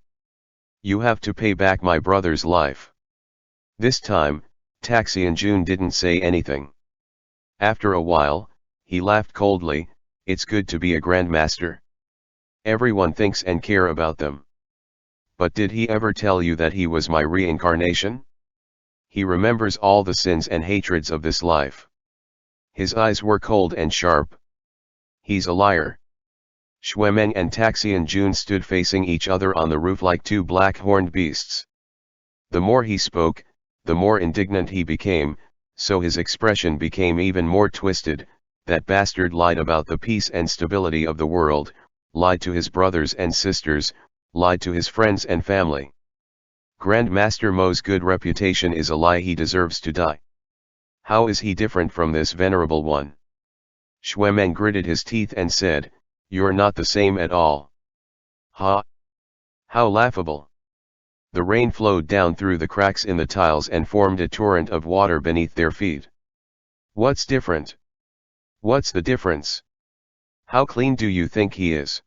Speaker 1: "You have to pay back my brother's life." This time, Taxian Jun didn't say anything. After a while, he laughed coldly. "It's good to be a grandmaster. Everyone thinks and care about them. But did he ever tell you that he was my reincarnation? He remembers all the sins and hatreds of this life." His eyes were cold and sharp. "He's a liar." Xuemeng and Taxian Jun stood facing each other on the roof like two black-horned beasts. The more he spoke, the more indignant he became, so his expression became even more twisted. That bastard lied about the peace and stability of the world, lied to his brothers and sisters, lied to his friends and family. Grandmaster Mo's good reputation is a lie. He deserves to die. How is he different from this venerable one? Xuemeng gritted his teeth and said, "You're not the same at all." "Ha! How laughable." The rain flowed down through the cracks in the tiles and formed a torrent of water beneath their feet. "What's different? What's the difference? How clean do you think he is?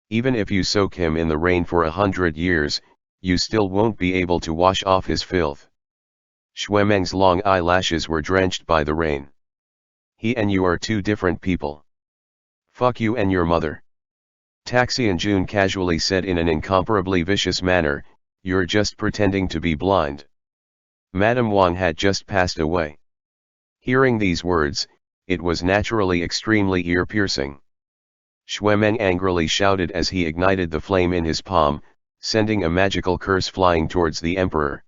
Speaker 1: Even if you soak him in the rain for 100 years, you still won't be able to wash off his filth." Xuemeng's long eyelashes were drenched by the rain. "He and you are two different people. Fuck you and your mother." Taxian Jun casually said in an incomparably vicious manner, "You're just pretending to be blind." Madame Wang had just passed away. Hearing these words, it was naturally extremely ear-piercing. Xuemeng angrily shouted as he ignited the flame in his palm, sending a magical curse flying towards the emperor.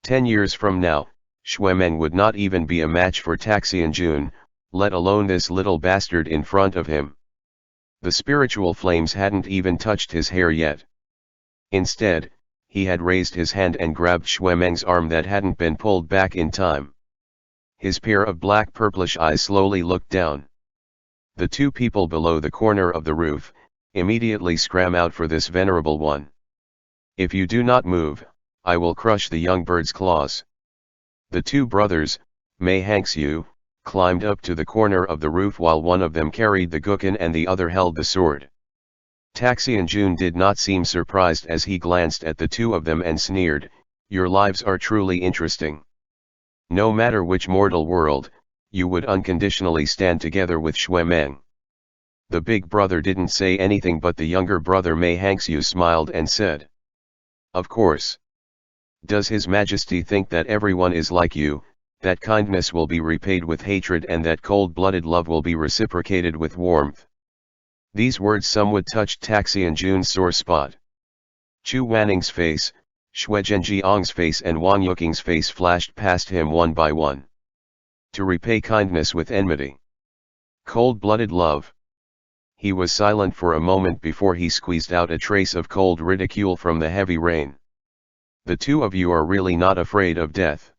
Speaker 1: 10 years from now, Xuemeng would not even be a match for Taxian Jun, let alone this little bastard in front of him. The spiritual flames hadn't even touched his hair yet. Instead, he had raised his hand and grabbed Xuemeng's arm that hadn't been pulled back in time. His pair of black purplish eyes slowly looked down. The two people below the corner of the roof immediately scram out for this venerable one. "If you do not move, I will crush the young bird's claws." The two brothers, Mei Hangxiu, climbed up to the corner of the roof while one of them carried the guqin and the other held the sword. Taxian Jun did not seem surprised as he glanced at the two of them and sneered, "Your lives are truly interesting. No matter which mortal world, you would unconditionally stand together with Xuemeng." The big brother didn't say anything, but the younger brother Mei Hangxiu smiled and said, "Of course. Does His Majesty think that everyone is like you, that kindness will be repaid with hatred and that cold-blooded love will be reciprocated with warmth?" These words somewhat touched Taxian Jun's sore spot. Chu Wanning's face, Xue Zhenjiang's face and Wang Yuking's face flashed past him one by one. To repay kindness with enmity. Cold-blooded love. He was silent for a moment before he squeezed out a trace of cold ridicule from the heavy rain. The two of you are really not afraid of death.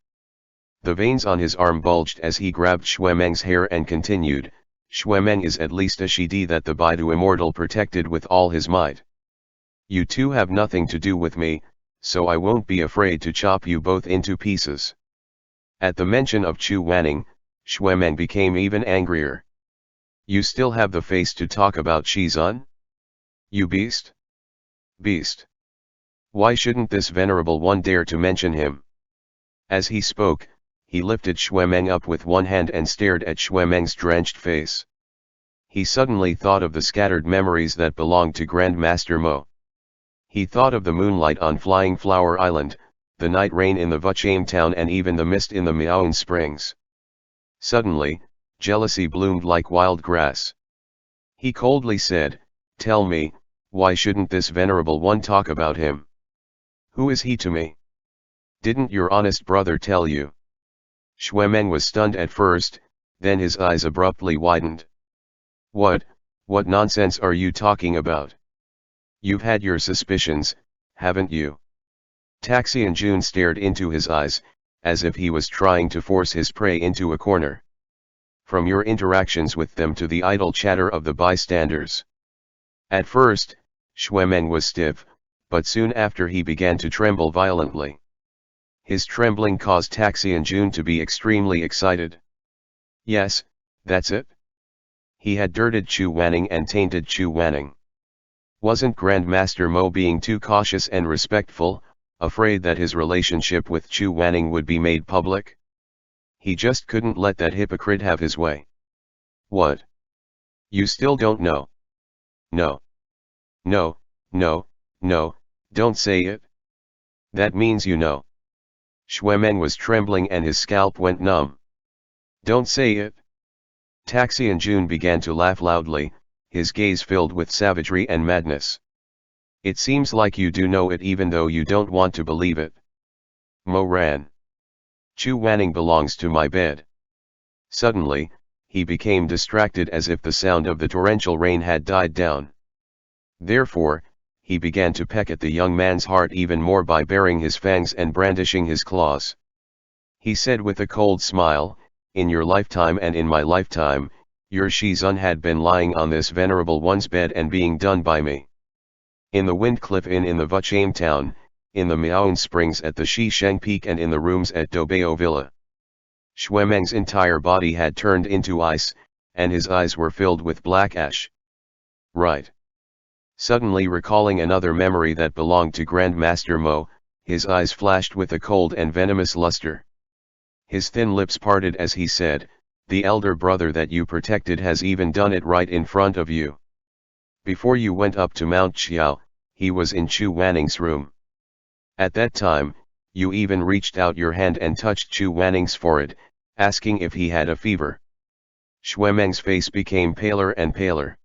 Speaker 1: The veins on his arm bulged as he grabbed Xuemeng's hair and continued, Xuemeng is at least a Shidi that the Baidu Immortal protected with all his might. You two have nothing to do with me, so I won't be afraid to chop you both into pieces. At the mention of Chu Wanning, Xuemeng became even angrier. You still have the face to talk about Shizun? You beast? Beast. Why shouldn't this venerable one dare to mention him? As he spoke, he lifted Xuemeng up with one hand and stared at Xuemeng's drenched face. He suddenly thought of the scattered memories that belonged to Grandmaster Mo. He thought of the moonlight on Flying Flower Island, the night rain in the Vuchame town and even the mist in the Miaoan Springs. Suddenly, jealousy bloomed like wild grass. He coldly said, Tell me, why shouldn't this venerable one talk about him? Who is he to me? Didn't your honest brother tell you? Xuemeng was stunned at first, then his eyes abruptly widened. What nonsense are you talking about? You've had your suspicions, haven't you? Taxian Jun stared into his eyes, as if he was trying to force his prey into a corner. From your interactions with them to the idle chatter of the bystanders. At first, Xuemeng was stiff, but soon after he began to tremble violently. His trembling caused Taxian Jun to be extremely excited. Yes, that's it. He had dirted Chu Wanning and tainted Chu Wanning. Wasn't Grandmaster Mo being too cautious and respectful, afraid that his relationship with Chu Wanning would be made public? He just couldn't let that hypocrite have his way. What? You still don't know? No. No, no, no, don't say it. That means you know. Xuemeng was trembling and his scalp went numb. Don't say it. Taxian Jun began to laugh loudly, his gaze filled with savagery and madness. It seems like you do know it even though you don't want to believe it. Mo ran. Chu Wanning belongs to my bed. Suddenly, he became distracted as if the sound of the torrential rain had died down. Therefore, he began to peck at the young man's heart even more by baring his fangs and brandishing his claws. He said with a cold smile, In your lifetime and in my lifetime, your Shizun had been lying on this venerable one's bed and being done by me. In the Windcliff Inn in the Vuchame town, in the Miaoan Springs at the Shisheng Peak and in the rooms at Dobeo Villa. Xuemeng's entire body had turned into ice, and his eyes were filled with black ash. Right. Suddenly recalling another memory that belonged to Grandmaster Mo, his eyes flashed with a cold and venomous luster. His thin lips parted as he said, The elder brother that you protected has even done it right in front of you. Before you went up to Mount Xiao, he was in Chu Wanning's room. At that time, you even reached out your hand and touched Chu Wanning's forehead, asking if he had a fever. Xuemeng's face became paler and paler.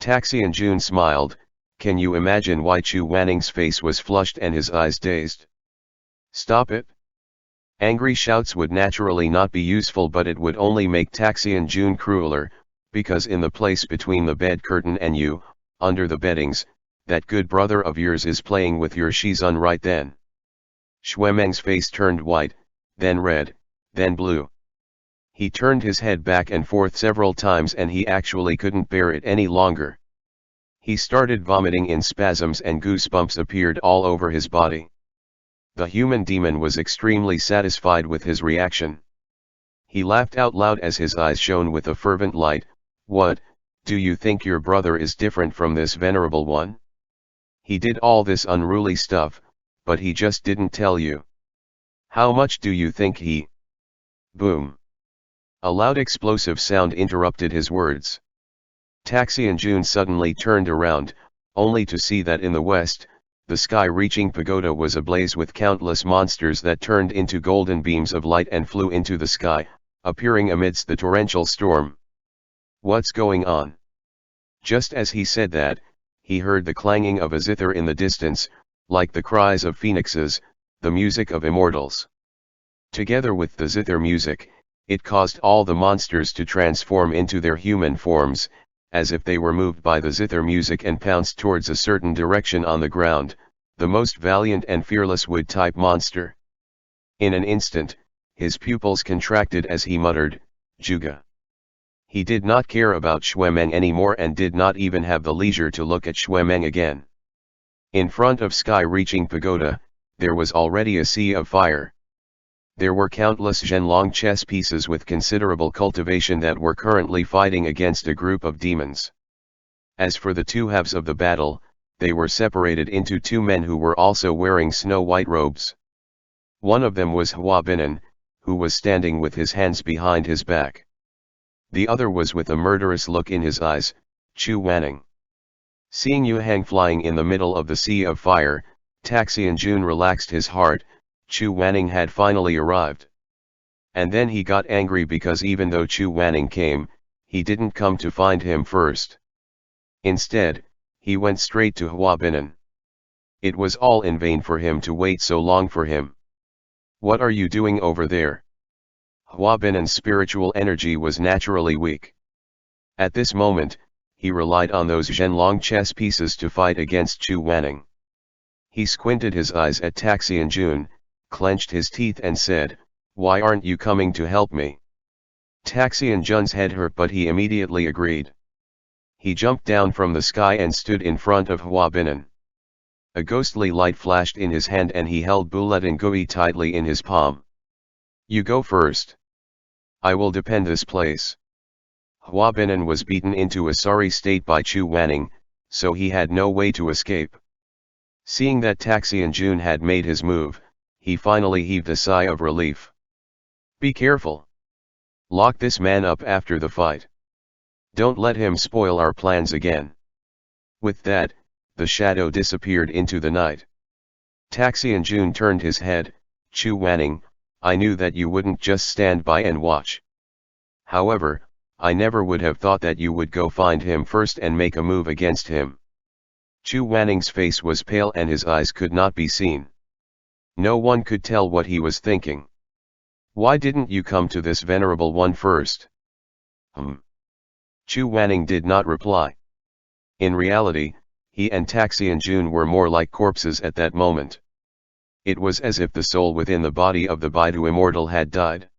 Speaker 1: Taxian Jun smiled, Can you imagine why Chu Wanning's face was flushed and his eyes dazed? Stop it. Angry shouts would naturally not be useful, but it would only make Taxian Jun crueler, because in the place between the bed curtain and you, under the beddings, that good brother of yours is playing with your Shizun right then. Xuemeng's face turned white, then red, then blue. He turned his head back and forth several times and he actually couldn't bear it any longer. He started vomiting in spasms and goosebumps appeared all over his body. The human demon was extremely satisfied with his reaction. He laughed out loud as his eyes shone with a fervent light. What, do you think your brother is different from this venerable one? He did all this unruly stuff, but he just didn't tell you. How much do you think he... Boom. A loud explosive sound interrupted his words. Taxian Jun suddenly turned around, only to see that in the west, the sky-reaching pagoda was ablaze with countless monsters that turned into golden beams of light and flew into the sky, appearing amidst the torrential storm. What's going on? Just as he said that, he heard the clanging of a zither in the distance, like the cries of phoenixes, the music of immortals. Together with the zither music, it caused all the monsters to transform into their human forms, as if they were moved by the zither music and pounced towards a certain direction on the ground, the most valiant and fearless wood-type monster. In an instant, his pupils contracted as he muttered, "Juga." He did not care about Xuemeng anymore and did not even have the leisure to look at Xuemeng again. In front of sky-reaching pagoda, there was already a sea of fire. There were countless Zhenlong chess pieces with considerable cultivation that were currently fighting against a group of demons. As for the two halves of the battle, they were separated into two men who were also wearing snow-white robes. One of them was Hua Binan, who was standing with his hands behind his back. The other was with a murderous look in his eyes, Chu Wanning. Seeing Yu Hang flying in the middle of the sea of fire, Taxian Jun relaxed his heart. Chu Wanning had finally arrived. And then he got angry because even though Chu Wanning came, he didn't come to find him first. Instead, he went straight to Hua Binan. It was all in vain for him to wait so long for him. "What are you doing over there?" Hua Binan's spiritual energy was naturally weak. At this moment, he relied on those Zhenlong chess pieces to fight against Chu Wanning. He squinted his eyes at Taxian Jun, clenched his teeth and said, "Why aren't you coming to help me?" Taxian Jun's head hurt, but he immediately agreed. He jumped down from the sky and stood in front of Hua Binan. A ghostly light flashed in his hand and he held Bulet and Gui tightly in his palm. "You go first. I will defend this place." Hua Binan was beaten into a sorry state by Chu Wanning, so he had no way to escape. Seeing that Taxian Jun had made his move, he finally heaved a sigh of relief. "Be careful. Lock this man up after the fight. Don't let him spoil our plans again." With that, the shadow disappeared into the night. Taxian Jun turned his head. "Chu Wanning, I knew that you wouldn't just stand by and watch. However, I never would have thought that you would go find him first and make a move against him." Chu Wanning's face was pale and his eyes could not be seen. No one could tell what he was thinking. "Why didn't you come to this venerable one first?" Chu Wanning did not reply. In reality, he and Taxian Jun were more like corpses at that moment. It was as if the soul within the body of the Baidu immortal had died.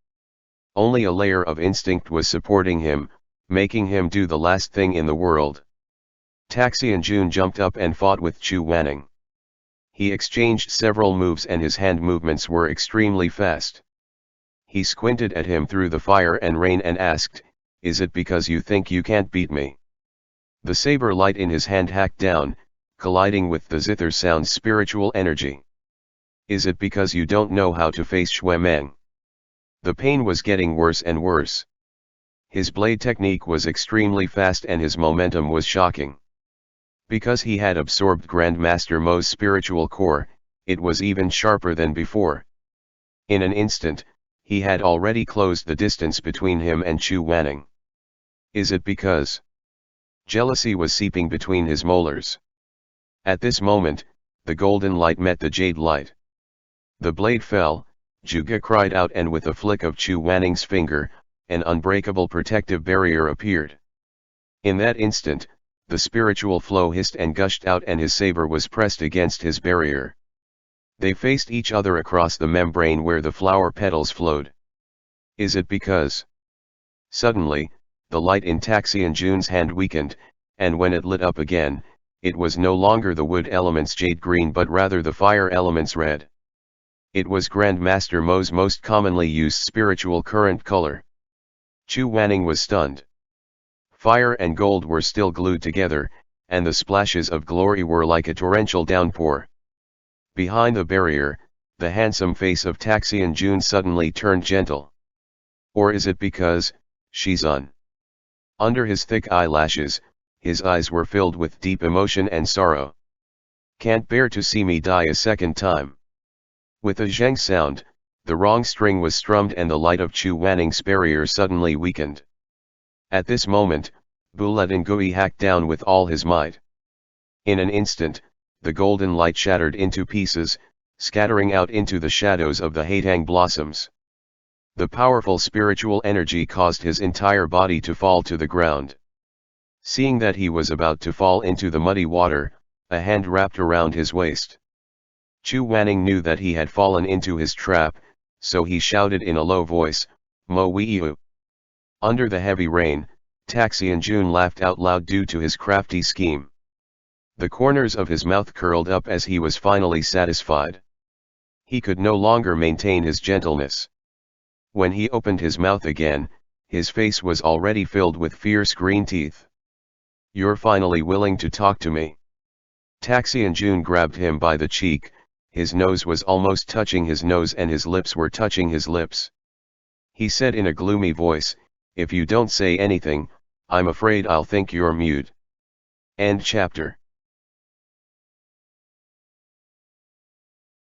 Speaker 1: Only a layer of instinct was supporting him, making him do the last thing in the world. Taxian Jun jumped up and fought with Chu Wanning. He exchanged several moves and his hand movements were extremely fast. He squinted at him through the fire and rain and asked, "Is it because you think you can't beat me?" The saber light in his hand hacked down, colliding with the zither sound's spiritual energy. "Is it because you don't know how to face Xuemeng?" The pain was getting worse and worse. His blade technique was extremely fast and his momentum was shocking. Because he had absorbed Grandmaster Mo's spiritual core, it was even sharper than before. In an instant, he had already closed the distance between him and Chu Wanning. Is it because jealousy was seeping between his molars? At this moment, the golden light met the jade light. The blade fell, Juga cried out, and with a flick of Chu Wanning's finger, an unbreakable protective barrier appeared. In that instant, the spiritual flow hissed and gushed out and his saber was pressed against his barrier. They faced each other across the membrane where the flower petals flowed. Is it because? Suddenly, the light in Taxian Jun's hand weakened, and when it lit up again, it was no longer the wood element's jade green but rather the fire element's red. It was Grandmaster Mo's most commonly used spiritual current color. Chu Wanning was stunned. Fire and gold were still glued together, and the splashes of glory were like a torrential downpour. Behind the barrier, the handsome face of Taxian Jun suddenly turned gentle. Or is it because, Shizun? Under his thick eyelashes, his eyes were filled with deep emotion and sorrow. Can't bear to see me die a second time. With a zheng sound, the wrong string was strummed and the light of Chu Wanning's barrier suddenly weakened. At this moment, Bulet Ngui hacked down with all his might. In an instant, the golden light shattered into pieces, scattering out into the shadows of the Haitang blossoms. The powerful spiritual energy caused his entire body to fall to the ground. Seeing that he was about to fall into the muddy water, a hand wrapped around his waist. Chu Wanning knew that he had fallen into his trap, so he shouted in a low voice, "Mo Weiyu." Under the heavy rain, Taxian Jun laughed out loud due to his crafty scheme. The corners of his mouth curled up as he was finally satisfied. He could no longer maintain his gentleness. When he opened his mouth again, his face was already filled with fierce green teeth. "You're finally willing to talk to me." Taxian Jun grabbed him by the cheek, his nose was almost touching his nose and his lips were touching his lips. He said in a gloomy voice, "If you don't say anything, I'm afraid I'll think you're mute." End chapter.